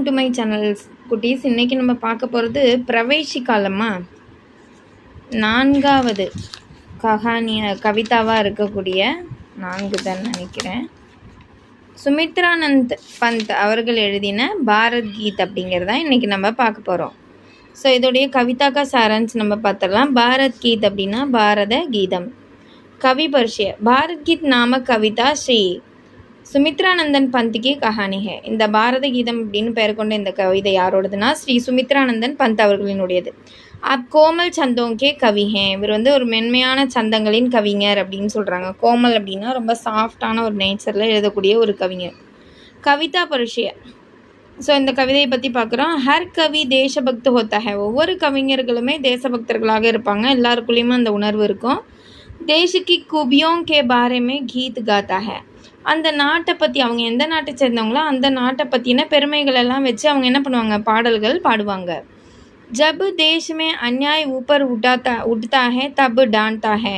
To my channels குட்டீஸ். இன்றைக்கி நம்ம பார்க்க போகிறது பிரவேசி காலமா 4வது கவிதாவாக இருக்கக்கூடிய 4 தான் நினைக்கிறேன். சுமித்ரானந்த் பந்த் அவர்கள் எழுதின பாரத் கீத் அப்படிங்கிறதான் இன்றைக்கி நம்ம பார்க்க போகிறோம். ஸோ இதோடைய கவிதாக்கா சாரன்ஸ் நம்ம பார்த்துடலாம். பாரத் கீத் அப்படின்னா பாரத கீதம். கவி பரிச்சய. பாரத் கீத் நாம கவிதா ஸ்ரீ சுமித்ரானந்தன் பந்த் கி கஹானி ஹே. இந்த பாரத கீதம் அப்படின்னு பெயர் கொண்ட இந்த கவிதை யாரோடதுன்னா ஸ்ரீ சுமித்ரானந்தன் பந்த் அவர்களினுடையது. அப் கோமல் சந்தோங்கே கவி ஹே. இவர் ஒரு மென்மையான சந்தங்களின் கவிஞர் அப்படின்னு சொல்கிறாங்க. கோமல் அப்படின்னா ரொம்ப சாஃப்டான ஒரு நேச்சரில் எழுதக்கூடிய ஒரு கவிஞர். கவிதா பரிச்சய. ஸோ இந்த கவிதையை பற்றி பார்க்குறோம். ஹர் கவி தேசபக்த ஹோத்தா ஹே. ஒவ்வொரு கவிஞர்களுமே தேசபக்தர்களாக இருப்பாங்க. எல்லாருக்குள்ளேயுமே அந்த உணர்வு இருக்கும். தேசுக்கு குபியோங் கே பாரேமே கீத் காத்தா ஹே. அந்த நாட்டை பற்றி, அவங்க எந்த நாட்டை சேர்ந்தவங்களோ அந்த நாட்டை பற்றின பெருமைகள் எல்லாம் வச்சு அவங்க என்ன பண்ணுவாங்க, பாடல்கள் பாடுவாங்க. ஜப் தேஷ்மே அந்நியாய் ஊப்பர் உட்தா ஹே தப் டான்தா ஹே.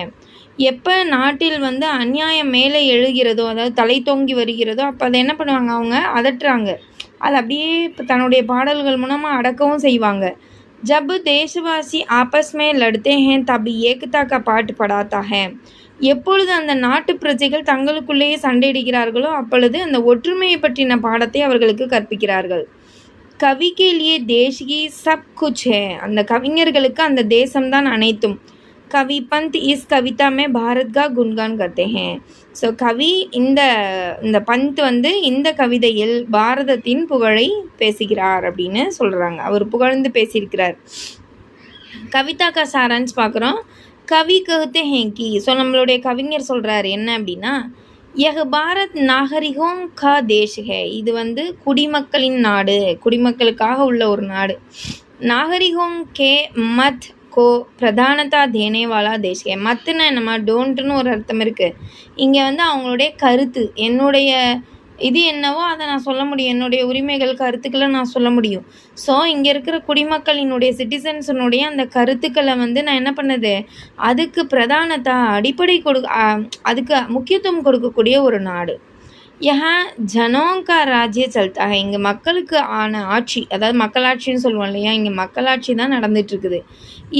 எப்போ நாட்டில் அந்நியாயம் மேலே எழுகிறதோ, அதாவது தலை தோங்கி வருகிறதோ, அப்போ அதை என்ன பண்ணுவாங்க, அவங்க அதட்டுறாங்க. அது அப்படியே தன்னுடைய பாடல்கள் மூலமாக அடக்கவும் செய்வாங்க. ஜப் தேசவாசி ஆபஸ்மே லடுத்தே ஹே தப் ஏக்தா கா பாட்டு படாத்தா ஹே. எப்பொழுது அந்த நாட்டு பிரஜைகள் தங்களுக்குள்ளேயே சண்டையிடுகிறார்களோ அப்பொழுது அந்த ஒற்றுமையை பற்றின பாடத்தை அவர்களுக்கு கற்பிக்கிறார்கள். கவிக்கே லியே தேஷ்கி சப் குச் ஹே. அந்த கவிஞர்களுக்கு அந்த தேசம்தான் அனைத்தும். கவி பந்த் இஸ் கவிதாமே பாரத் கா குன்கான் கர்த்தே ஹே. ஸோ கவி இந்த பந்த் இந்த கவிதையில் பாரதத்தின் புகழை பேசுகிறார் அப்படின்னு சொல்கிறாங்க. அவர் புகழ்ந்து பேசியிருக்கிறார். கவிதா கா சாரான்ஸ் பார்க்குறோம். கவி கஹ்தே ஹேன் கி. ஸோ நம்மளுடைய கவிஞர் சொல்கிறார் என்ன அப்படின்னா, யஹ் பாரத் நாகரிகோம் கா தேஷ் ஹே. இது குடிமக்களின் நாடு, குடிமக்களுக்காக உள்ள ஒரு நாடு. நாகரிகோம் கே மத் கோ பிரதானதா தேனேவாலா தேஷ் ஹே. மத்துனா என்னம்மா, டோன்ட்டுன்னு ஒரு அர்த்தம் இருக்குது. இங்கே அவங்களுடைய கருத்து, என்னுடைய இது என்னவோ அதை நான் சொல்ல முடியும், என்னுடைய உரிமைகள் கருத்துக்களை நான் சொல்ல முடியும். ஸோ இங்கே இருக்கிற குடிமக்களினுடைய சிட்டிசன்ஸினுடைய அந்த கருத்துக்களை நான் என்ன பண்ணுது, அதுக்கு பிரதானத்தா அடிப்படை அதுக்கு முக்கியத்துவம் கொடுக்கக்கூடிய ஒரு நாடு. ஏன் ஜனோங்கா ராஜ்ய சல்தா. இங்கே மக்களுக்கு ஆன ஆட்சி, அதாவது மக்களாட்சின்னு சொல்லுவோம் இல்லையா, இங்கே மக்களாட்சி தான் நடந்துட்டுருக்குது.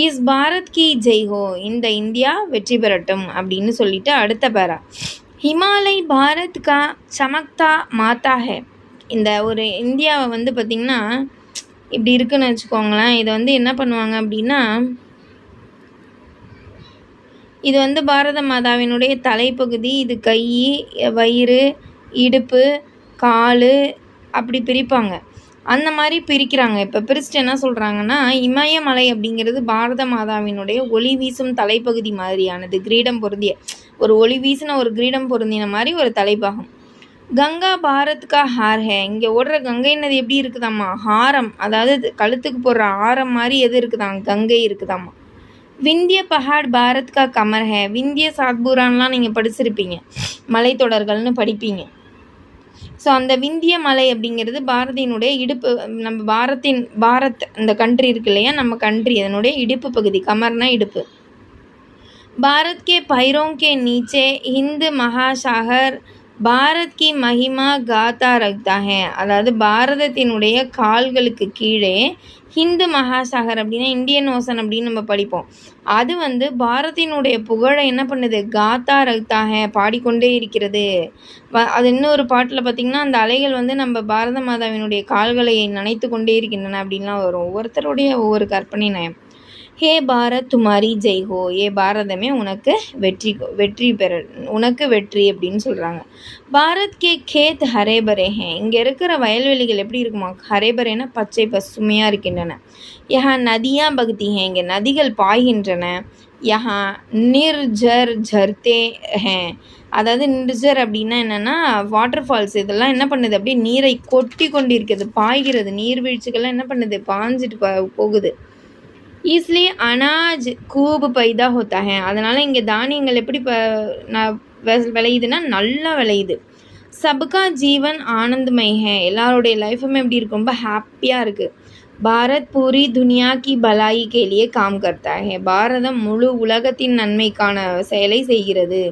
இஸ் பாரத் கி ஜெய்ஹோ. இந்த இந்தியா வெற்றி பெறட்டும் அப்படின்னு சொல்லிட்டு அடுத்த பேரா, ஹிமாலய் பாரத் கா சமக்தா மாதா ஹே. இந்த ஒரு இந்தியாவை பார்த்திங்கன்னா இப்படி இருக்குன்னு வச்சுக்கோங்களேன். இதை என்ன பண்ணுவாங்க அப்படின்னா, இது பாரத மாதாவினுடைய தலைப்பகுதி. இது கை, வயிறு, இடுப்பு, கால் அப்படி பிரிப்பாங்க. அந்த மாதிரி பிரிக்கிறாங்க. இப்போ பிரிச்சுட்டு என்ன சொல்கிறாங்கன்னா, இமயமலை அப்படிங்கிறது பாரத மாதாவினுடைய ஒளி வீசும் தலைப்பகுதி மாதிரியானது. கிரீடம் பொருந்திய ஒரு ஒளி வீசின ஒரு கிரீடம் பொருந்தின மாதிரி ஒரு தலைப்பாகம். கங்கா பாரத் கா ஹார் ஹே. இங்கே ஓடுற கங்கை நதி எப்படி இருக்குதாம்மா, ஹாரம், அதாவது கழுத்துக்கு போடுற ஆரம் மாதிரி எது இருக்குதாம், கங்கை இருக்குதாம்மா. விந்திய பஹாட் பாரத் கா கமர் ஹே. விந்திய சாத்பூரான்லாம் நீங்கள் படிச்சிருப்பீங்க, மலைத்தொடர்கள்னு படிப்பீங்க. ஸோ அந்த விந்திய மலை அப்படிங்கிறது பாரதியினுடைய இடுப்பு. நம்ம பாரத் இந்த கண்ட்ரி இருக்கு இல்லையா, நம்ம கண்ட்ரி, அதனுடைய இடுப்பு பகுதி. கமர்னா இடுப்பு. பாரத் கே பைரோं के नीचे हिंद महासागर பாரத் கி மகிமா காத்தா ரக்தா ஹே. அதாவது பாரதத்தினுடைய கால்களுக்கு கீழே ஹிந்து மகாசாகர் அப்படின்னா இந்தியன் ஓசன் அப்படின்னு நம்ம படிப்போம். அது பாரதினுடைய புகழை என்ன பண்ணுது, காத்தா ரக்தா ஹே, பாடிக்கொண்டே இருக்கிறது. அது இன்னொரு பாட்டில் பார்த்திங்கன்னா, அந்த அலைகள் நம்ம பாரத மாதாவினுடைய கால்களை நனைத்து கொண்டே இருக்கின்றன அப்படின்லாம் வரும். ஒவ்வொருத்தருடைய ஒவ்வொரு கற்பனை நயம். ஹே பாரத் துமாரி ஜெய் ஹோ. ஏ பாரதமே உனக்கு வெற்றி பெற, உனக்கு வெற்றி அப்படின்னு சொல்கிறாங்க. பாரத் கே கேத் ஹரேபரே ஹே. இங்கே இருக்கிற வயல்வெளிகள் எப்படி இருக்குமா, ஹரேபரேனா பச்சை பசுமையாக இருக்கின்றன. யஹா நதியா பக்தி ஹே. இங்கே நதிகள் பாய்கின்றன. யஹா நிர்ஜர் ஜர்தே ஹே. அதாவது நிர்ஜர் அப்படின்னா என்னென்னா வாட்டர் ஃபால்ஸ். இதெல்லாம் என்ன பண்ணுது, அப்படியே நீரை கொட்டி கொண்டு இருக்கிறது, பாய்கிறது. நீர்வீழ்ச்சிகள்லாம் என்ன பண்ணுது, பாஞ்சிட்டு போகுது. ஈஸ்லியே அனாஜ் கூப் பைதா ஹோத்தா ஹே. அதனால் இங்கே தானியங்கள் எப்படி விளையுதுன்னா நல்லா விளையுது. சப்கா ஜீவன் ஆனந்தமய் ஹே. எல்லாருடைய லைஃபுமே எப்படி இருக்கு, ரொம்ப ஹாப்பியாக இருக்குது. பாரத் பூரி துனியா கி பலாயி கேலியே காம் கர்த்தா ஹே. பாரதம் முழு உலகத்தின் நன்மைக்கான செயலை செய்கிறது.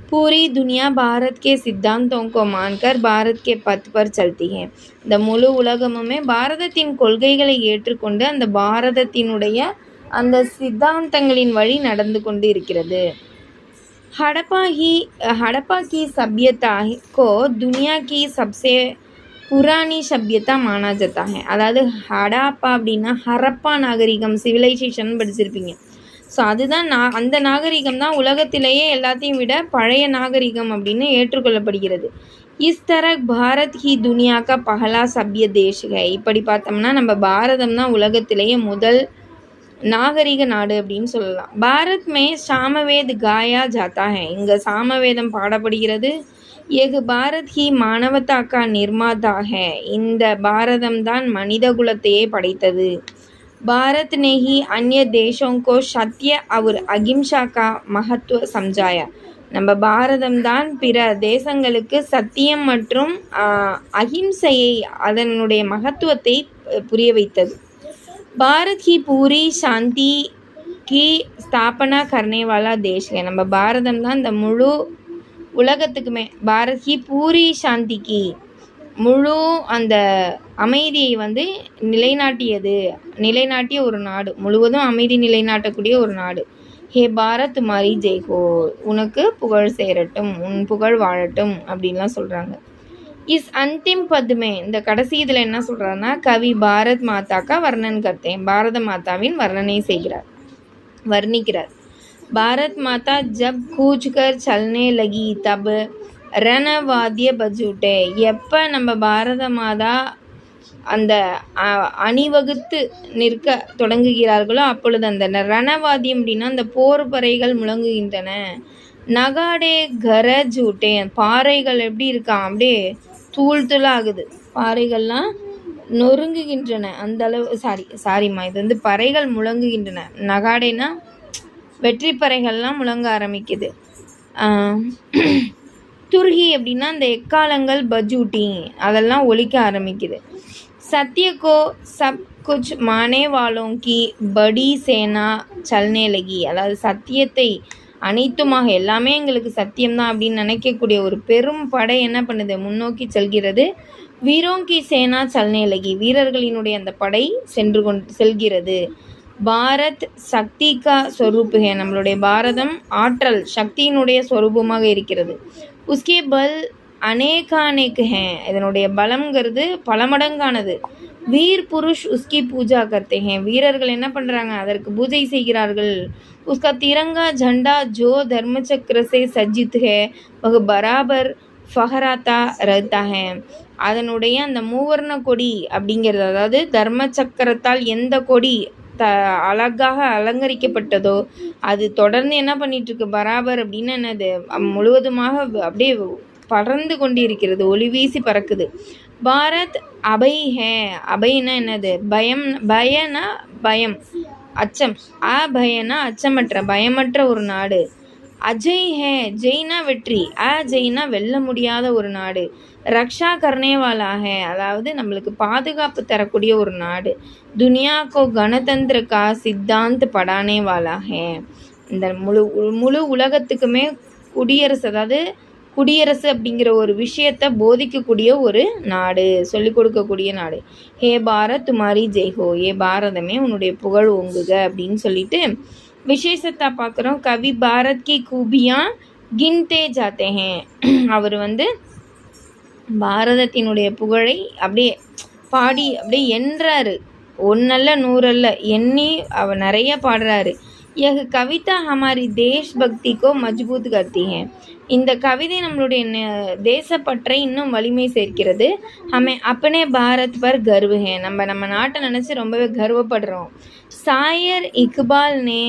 पूरी दुनिया भारत के सिद्धांतों को मानकर भारत के पथ पर चलती है. இந்த முழு உலகமுமே பாரதத்தின் கொள்கைகளை ஏற்றுக்கொண்டு அந்த பாரதத்தினுடைய அந்த சித்தாந்தங்களின் வழி நடந்து கொண்டு இருக்கிறது. हड़प्पा की सभ्यता को दुनिया की सबसे புராணி சபியத்தா மானா ஜாத்தா ஹை. அதாவது ஹடாப்பா அப்படின்னா ஹரப்பா நாகரிகம், சிவிலைசேஷன் படிச்சிருப்பீங்க. ஸோ அதுதான் அந்த நாகரிகம் தான் உலகத்திலேயே எல்லாத்தையும் விட பழைய நாகரிகம் அப்படின்னு ஏற்றுக்கொள்ளப்படுகிறது. இஸ் தரக் பாரத் ஹி துனியாக்கா பஹலா சபிய தேஷ் ஹை. இப்படி பார்த்தோம்னா நம்ம பாரதம் தான் உலகத்திலேயே முதல் நாகரிக நாடு அப்படின்னு சொல்லலாம். பாரத் மே சாமவேத் காயா ஜாத்தா ஹை. இங்கே சாமவேதம் பாடப்படுகிறது. ஏகு பாரத் ஹி மானவதா கா நிர்மாதா ஹை. இந்த பாரதம் தான் மனித குலத்தையே படைத்தது. भारत ने ही अन्य देशों को सत्य और अहिंसा का महत्व समझाया. நம்ம பாரதம் தான் பிற தேசங்களுக்கு சத்தியம் மற்றும் அஹிம்சையை அதனுடைய மகத்துவத்தை புரிய வைத்தது. Bharat he puri Shanti Ki ஸ்தாபனா கர்னே Vala Desh high. நம்ம பாரதம் தான் இந்த முழு உலகத்துக்குமே பாரத் ஹி பூரி சாந்திக்கு முழு அந்த அமைதியை வந்து நிலைநாட்டிய ஒரு நாடு, முழுவதும் அமைதி நிலைநாட்டக்கூடிய ஒரு நாடு. ஹே பாரத் துமாரி ஜெய்ஹோ. உனக்கு புகழ் சேரட்டும், உன் புகழ் வாழட்டும் அப்படின்லாம் சொல்கிறாங்க. இஸ் அந்திம் பத்மே, இந்த கடைசி இதில் என்ன சொல்கிறாருன்னா, கவி பாரத் மாதாக்கா வர்ணன் கர்த்தேன். பாரத மாதாவின் வர்ணிக்கிறார். பாரத் மாதா ஜப் கூச் கர் சல்னே லகி தப் ரணவாத்திய பஜூட்டே. எப்போ நம்ம பாரத மாதா அந்த அணிவகுத்து நிற்க தொடங்குகிறார்களோ அப்பொழுது அந்த ரணவாத்தியம் அப்படின்னா அந்த போர் பறைகள் முழங்குகின்றன. நகாடே கர ஜூட்டே. பாறைகள் எப்படி இருக்கான், அப்படியே தூள் தூளாகுது, பாறைகள்லாம் நொறுங்குகின்றன அந்த அளவு. சாரிம்மா இது வந்து பறைகள் முழங்குகின்றன. நகாடேனா வெற்றி பறைகள்லாம் முழங்க ஆரம்பிக்குது. துர்கி அப்படின்னா அந்த எக்காலங்கள் பஜூட்டி அதெல்லாம் ஒலிக்க ஆரம்பிக்குது. சத்யகோ சப் குச் மானே வாலோம் கி படி சேனா சல்னே லகி. அதாவது சத்தியத்தை அனைத்துமாக எல்லாமே எங்களுக்கு சத்தியம்தான் அப்படின்னு நினைக்கக்கூடிய ஒரு பெரும் படை என்ன பண்ணுது, முன்னோக்கி செல்கிறது. வீரோங்கி சேனா சல்னே லகி. வீரர்களினுடைய அந்த படை செல்கிறது. பாரத் சக்தி கா ஸ்வரூப் ஹே. நம்மளுடைய பாரதம் ஆற்றல் சக்தியினுடைய ஸ்வரூபமாக இருக்கிறது. உஸ்கே பல் அநேகானேக் ஹே. இதனுடைய பலம்ங்கிறது பல மடங்கானது. வீர் புருஷ் உஸ்கி பூஜா கர்த்தே ஹே. வீரர்கள் என்ன பண்ணுறாங்க, அதற்கு பூஜை செய்கிறார்கள். உஸ்கா திரங்கா ஜண்டா ஜோ தர்ம சக்கர சே சஜ்ஜித் ஹே வஹ் பராபர் ஃபஹராத்தா ரஹ்தா ஹே. அதனுடைய அந்த மூவர்ண கொடி அப்படிங்கிறது, அதாவது தர்ம சக்கரத்தால் எந்த கொடி அழகாக அலங்கரிக்கப்பட்டதோ அது தொடர்ந்து என்ன பண்ணிட்டு இருக்கு, பராபர் அப்படின்னு என்னது முழுவதுமாக அப்படியே பறந்து கொண்டு இருக்கிறது, ஒளி வீசி பறக்குது. பாரத் அபை ஹே. அபைனா என்னது, பயனா பயம், அச்சம். அபயனா அச்சமற்ற, பயமற்ற ஒரு நாடு. அஜய் ஹே. ஜெய்னா வெற்றி, அஜய்னா வெல்ல முடியாத ஒரு நாடு. ரக்ஷா கர்னேவாலா ஹே. அதாவது நம்மளுக்கு பாதுகாப்பு தரக்கூடிய ஒரு நாடு. துனியாக்கோ கணதந்திர கா சித்தாந்த் படானே வாலா ஹே. இந்த முழு உலகத்துக்குமே குடியரசு, அதாவது குடியரசு அப்படிங்கிற ஒரு விஷயத்தை போதிக்கக்கூடிய ஒரு நாடு, சொல்லிக் கொடுக்கக்கூடிய நாடு. ஹே பாரத் துமாரி ஜெய்ஹோ. ஏ பாரதமே உன்னுடைய புகழ் ஓங்குக அப்படின்னு சொல்லிட்டு விசேஷத்தை பார்க்குறோம். கவி பாரத் கி கூபியா கின்தே ஜாத்தே ஹே. அவர் வந்து பாரதத்தினுடைய புகழை அப்படியே பாடி அப்படியே எண்றாரு. ஒன்னல்ல நூறல்ல எண்ணி அவர் நிறைய பாடுறாரு. यह कविता हमारी देशभक्ति को मजबूत करती है. இந்த கவிதை நம்மளுடைய தேசப்பற்றை இன்னும் வலிமை சேர்க்கிறது. हमें अपने भारत पर गर्व है. நம்ம நாட்டை நினச்சி ரொம்பவே கர்வப்படுறோம். சாயர் இக்பால் நே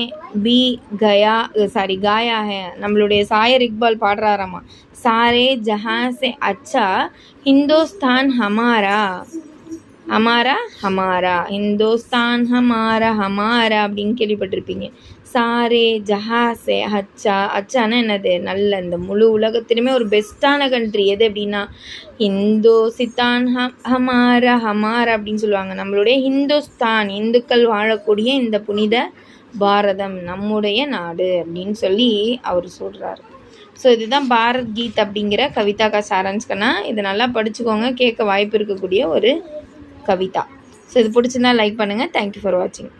பி காயா है. நம்மளுடைய சாயர் இக்பால் பாடுறாராமா, सारे जहाँ से अच्छा हिंदुस्तान हमारा हमारा हमारा हिंदुस्तान हमारा हमारा அப்படின்னு கேள்விப்பட்டிருப்பீங்க. சாரே ஜஹாசே அச்சா. அச்சானா என்னது, நல்ல. இந்த முழு உலகத்திலுமே ஒரு பெஸ்ட்டான கண்ட்ரி எது அப்படின்னா ஹிந்துஸ்தான் ஹமாரா ஹமாரா அப்படின்னு சொல்லுவாங்க. நம்மளுடைய ஹிந்துஸ்தான், இந்துக்கள் வாழக்கூடிய இந்த புனித பாரதம் நம்முடைய நாடு அப்படின்னு சொல்லி அவர் சொல்கிறார். ஸோ இதுதான் பாரத் கீத் அப்படிங்கிற கவிதா கா சாராம்ஷ்கண்ணா. இது நல்லா படிச்சுக்கோங்க, கேட்க வாய்ப்பு இருக்கக்கூடிய ஒரு கவிதா. ஸோ இது பிடிச்சிருந்தா லைக் பண்ணுங்கள். தேங்க்யூ ஃபார் வாட்சிங்.